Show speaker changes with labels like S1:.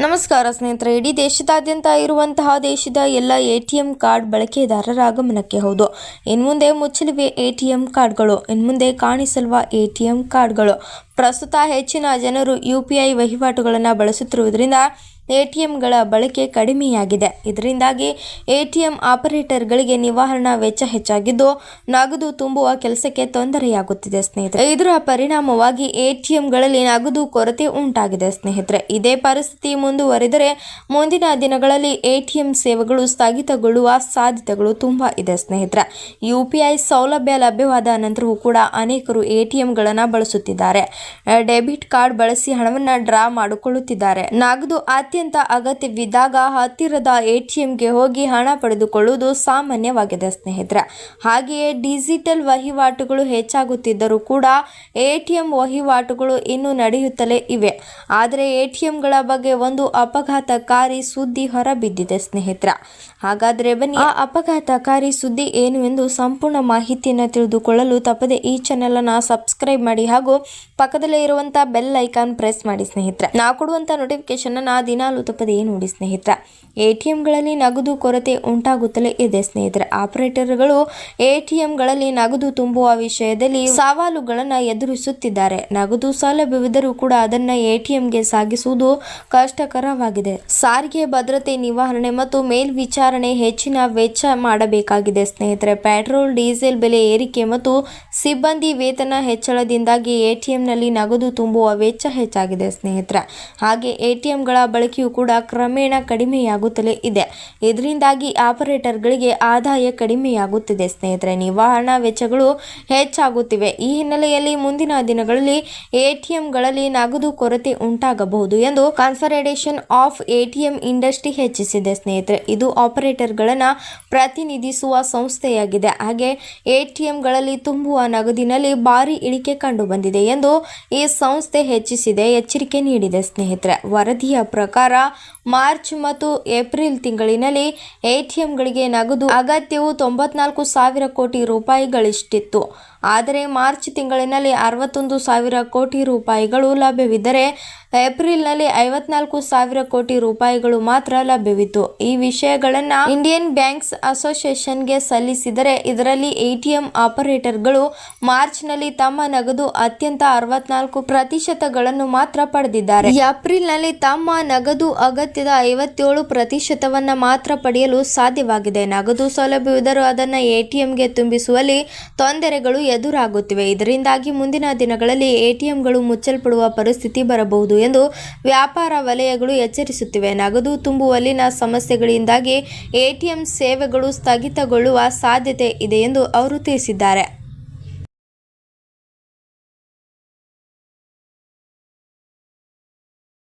S1: ನಮಸ್ಕಾರ ಸ್ನೇಹಿತರೆ, ಇಡೀ ದೇಶದಾದ್ಯಂತ ಇರುವಂತಹ ದೇಶದ ಎಲ್ಲ ಎಟಿಎಂ ಕಾರ್ಡ್ ಬಳಕೆದಾರರ ಆಗಮನಕ್ಕೆ ಹೌದು. ಇನ್ಮುಂದೆ ಮುಚ್ಚಲಿವೆ ಎಟಿಎಂ ಕಾರ್ಡ್ಗಳು, ಇನ್ಮುಂದೆ ಕಾಣಿಸಲ್ವ ಎಟಿಎಂ ಕಾರ್ಡ್ಗಳು. ಪ್ರಸ್ತುತ ಹೆಚ್ಚಿನ ಜನರು UPI ವಹಿವಾಟುಗಳನ್ನು ಬಳಸುತ್ತಿರುವುದರಿಂದ ಎಟಿಎಂಗಳ ಬಳಕೆ ಕಡಿಮೆಯಾಗಿದೆ. ಇದರಿಂದಾಗಿ ಎಟಿಎಂ ಆಪರೇಟರ್ಗಳಿಗೆ ನಿರ್ವಹಣಾ ವೆಚ್ಚ ಹೆಚ್ಚಾಗಿದ್ದು ನಗದು ತುಂಬುವ ಕೆಲಸಕ್ಕೆ ತೊಂದರೆಯಾಗುತ್ತಿದೆ ಸ್ನೇಹಿತರೆ. ಇದರ ಪರಿಣಾಮವಾಗಿ ಎಟಿಎಂಗಳಲ್ಲಿ ನಗದು ಕೊರತೆ ಉಂಟಾಗಿದೆ ಸ್ನೇಹಿತರೆ. ಇದೇ ಪರಿಸ್ಥಿತಿ ಮುಂದುವರಿದರೆ ಮುಂದಿನ ದಿನಗಳಲ್ಲಿ ಎಟಿಎಂ ಸೇವೆಗಳು ಸ್ಥಗಿತಗೊಳ್ಳುವ ಸಾಧ್ಯತೆಗಳು ತುಂಬಾ ಇದೆ ಸ್ನೇಹಿತರೆ. UPI ಸೌಲಭ್ಯ ಲಭ್ಯವಾದ ನಂತರವೂ ಕೂಡ ಅನೇಕರು ಎಟಿಎಂಗಳನ್ನು ಬಳಸುತ್ತಿದ್ದಾರೆ. ಡೆಬಿಟ್ ಕಾರ್ಡ್ ಬಳಸಿ ಹಣವನ್ನು ಡ್ರಾ ಮಾಡಿಕೊಳ್ಳುತ್ತಿದ್ದಾರೆ. ನಗದು ಅತ್ಯಂತ ಅಗತ್ಯವಿದ್ದಾಗ ಹತ್ತಿರದ ಎಟಿಎಂಗೆ ಹೋಗಿ ಹಣ ಪಡೆದುಕೊಳ್ಳುವುದು ಸಾಮಾನ್ಯವಾಗಿದೆ ಸ್ನೇಹಿತರೆ. ಹಾಗೆಯೇ ಡಿಜಿಟಲ್ ವಹಿವಾಟುಗಳು ಹೆಚ್ಚಾಗುತ್ತಿದ್ದರೂ ಕೂಡ ಎಟಿಎಂ ವಹಿವಾಟುಗಳು ಇನ್ನೂ ನಡೆಯುತ್ತಲೇ ಇವೆ. ಆದರೆ ಎಟಿಎಂಗಳ ಬಗ್ಗೆ ಒಂದು ಅಪಘಾತಕಾರಿ ಸುದ್ದಿ ಹೊರಬಿದ್ದಿದೆ ಸ್ನೇಹಿತರೆ. ಹಾಗಾದರೆ ಬನ್ನಿ ಆ ಅಪಘಾತಕಾರಿ ಸುದ್ದಿ ಏನು ಎಂದು ಸಂಪೂರ್ಣ ಮಾಹಿತಿಯನ್ನು ತಿಳಿದುಕೊಳ್ಳಲು ತಪ್ಪದೆ ಈ ಚಾನೆಲ್ ಅನ್ನು ಸಬ್ಸ್ಕ್ರೈಬ್ ಮಾಡಿ ಹಾಗೂ ಪಕ್ಕದಲ್ಲೇ ಇರುವಂತಹ ಬೆಲ್ ಐಕಾನ್ ಪ್ರೆಸ್ ಮಾಡಿ ಸ್ನೇಹಿತರೆ. ನಾವು ಕೊಡುವಂತ ನೋಟಿಫಿಕೇಶನ್ ಅನ್ನು ದಿನಾಲೂ ತಪ್ಪದೆ ನೋಡಿ ಸ್ನೇಹಿತರೆ. ಎಟಿಎಂಗಳಲ್ಲಿ ನಗದು ಕೊರತೆ ಉಂಟಾಗುತ್ತಲೇ ಇದೆ ಸ್ನೇಹಿತರೆ. ಆಪರೇಟರ್ಗಳು ಎಟಿಎಂಗಳಲ್ಲಿ ನಗದು ತುಂಬುವ ವಿಷಯದಲ್ಲಿ ಸವಾಲುಗಳನ್ನು ಎದುರಿಸುತ್ತಿದ್ದಾರೆ. ನಗದು ಸೌಲಭ್ಯವಿದ್ದರೂ ಕೂಡ ಅದನ್ನ ಎಟಿಎಂಗೆ ಸಾಗಿಸುವುದು ಕಷ್ಟಕರವಾಗಿದೆ. ಸಾರಿಗೆ ಭದ್ರತೆ ನಿರ್ವಹಣೆ ಮತ್ತು ಮೇಲ್ವಿಚಾರಣೆ ಹೆಚ್ಚಿನ ವೆಚ್ಚ ಮಾಡಬೇಕಾಗಿದೆ ಸ್ನೇಹಿತರೆ. ಪೆಟ್ರೋಲ್ ಡೀಸೆಲ್ ಬೆಲೆ ಏರಿಕೆ ಮತ್ತು ಸಿಬ್ಬಂದಿ ವೇತನ ಹೆಚ್ಚಳದಿಂದಾಗಿ ಎಟಿಎಂನಲ್ಲಿ ನಗದು ತುಂಬುವ ವೆಚ್ಚ ಹೆಚ್ಚಾಗಿದೆ ಸ್ನೇಹಿತರೆ. ಹಾಗೆ ಎಟಿಎಂಗಳ ಬಳಕೆಯೂ ಕೂಡ ಕ್ರಮೇಣ ಕಡಿಮೆಯಾಗುತ್ತಲೇ ಇದೆ. ಇದರಿಂದಾಗಿ ಆಪರೇಟರ್ಗಳಿಗೆ ಆದಾಯ ಕಡಿಮೆಯಾಗುತ್ತಿದೆ ಸ್ನೇಹಿತರೆ. ನಿರ್ವಹಣಾ ವೆಚ್ಚಗಳು ಹೆಚ್ಚಾಗುತ್ತಿವೆ. ಈ ಹಿನ್ನೆಲೆಯಲ್ಲಿ ಮುಂದಿನ ದಿನಗಳಲ್ಲಿ ಎಟಿಎಂಗಳಲ್ಲಿ ನಗದು ಕೊರತೆ ಉಂಟಾಗಬಹುದು ಎಂದು ಕಾನ್ಫೆಡರೇಷನ್ ಆಫ್ ಎಟಿಎಂ ಇಂಡಸ್ಟ್ರಿ ಹೆಚ್ಚಿಸಿದೆ ಸ್ನೇಹಿತರೆ. ಇದು ಆಪರೇಟರ್ಗಳನ್ನು ಪ್ರತಿನಿಧಿಸುವ ಸಂಸ್ಥೆಯಾಗಿದೆ. ಹಾಗೆ ಎಟಿಎಂಗಳಲ್ಲಿ ತುಂಬುವ ನಗದಿನಲ್ಲಿ ಭಾರಿ ಇಳಿಕೆ ಕಂಡು ಬಂದಿದೆ ಎಂದು ಈ ಸಂಸ್ಥೆ ಎಚ್ಚರಿಕೆ ನೀಡಿದೆ ಸ್ನೇಹಿತರೆ. ವರದಿಯ ಪ್ರಕಾರ ಮಾರ್ಚ್ ಮತ್ತು ಏಪ್ರಿಲ್ ತಿಂಗಳಿನಲ್ಲಿ ಎಟಿಎಂಗಳಿಗೆ ನಗದು ಅಗತ್ಯವು 94,000 ಕೋಟಿ ರೂಪಾಯಿಗಳಿಷ್ಟಿತ್ತು. ಆದರೆ ಮಾರ್ಚ್ ತಿಂಗಳಿನಲ್ಲಿ 61,000 ಕೋಟಿ ರೂಪಾಯಿಗಳು ಲಭ್ಯವಿದ್ದರೆ ಏಪ್ರಿಲ್ನಲ್ಲಿ 54,000 ಕೋಟಿ ರೂಪಾಯಿಗಳು ಮಾತ್ರ ಲಭ್ಯವಿತ್ತು. ಈ ವಿಷಯಗಳನ್ನು ಇಂಡಿಯನ್ ಬ್ಯಾಂಕ್ಸ್ ಅಸೋಸಿಯೇಷನ್ಗೆ ಸಲ್ಲಿಸಿದರೆ ಇದರಲ್ಲಿ ಎಟಿಎಂ ಆಪರೇಟರ್ಗಳು ಮಾರ್ಚ್ನಲ್ಲಿ ತಮ್ಮ ನಗದು ಅತ್ಯಂತ 64% ಮಾತ್ರ ಪಡೆದಿದ್ದಾರೆ. ಏಪ್ರಿಲ್ನಲ್ಲಿ ತಮ್ಮ ನಗದು ಅಗತ್ಯದ 57% ಮಾತ್ರ ಪಡೆಯಲು ಸಾಧ್ಯವಾಗಿದೆ. ನಗದು ಸೌಲಭ್ಯವಿದ್ದರೂ ಅದನ್ನು ಎಟಿಎಂಗೆ ತುಂಬಿಸುವಲ್ಲಿ ತೊಂದರೆಗಳು ಎದುರಾಗುತ್ತಿವೆ. ಇದರಿಂದಾಗಿ ಮುಂದಿನ ದಿನಗಳಲ್ಲಿ ಎಟಿಎಂಗಳು ಮುಚ್ಚಲ್ಪಡುವ ಪರಿಸ್ಥಿತಿ ಬರಬಹುದು ಎಂದು ವ್ಯಾಪಾರ ವಲಯಗಳು ಎಚ್ಚರಿಸುತ್ತಿವೆ. ನಗದು ತುಂಬುವಲ್ಲಿನ ಸಮಸ್ಯೆಗಳಿಂದಾಗಿ ಎಟಿಎಂ ಸೇವೆಗಳು ಸ್ಥಗಿತಗೊಳ್ಳುವ ಸಾಧ್ಯತೆ ಇದೆ ಎಂದು ಅವರು ತಿಳಿಸಿದ್ದಾರೆ.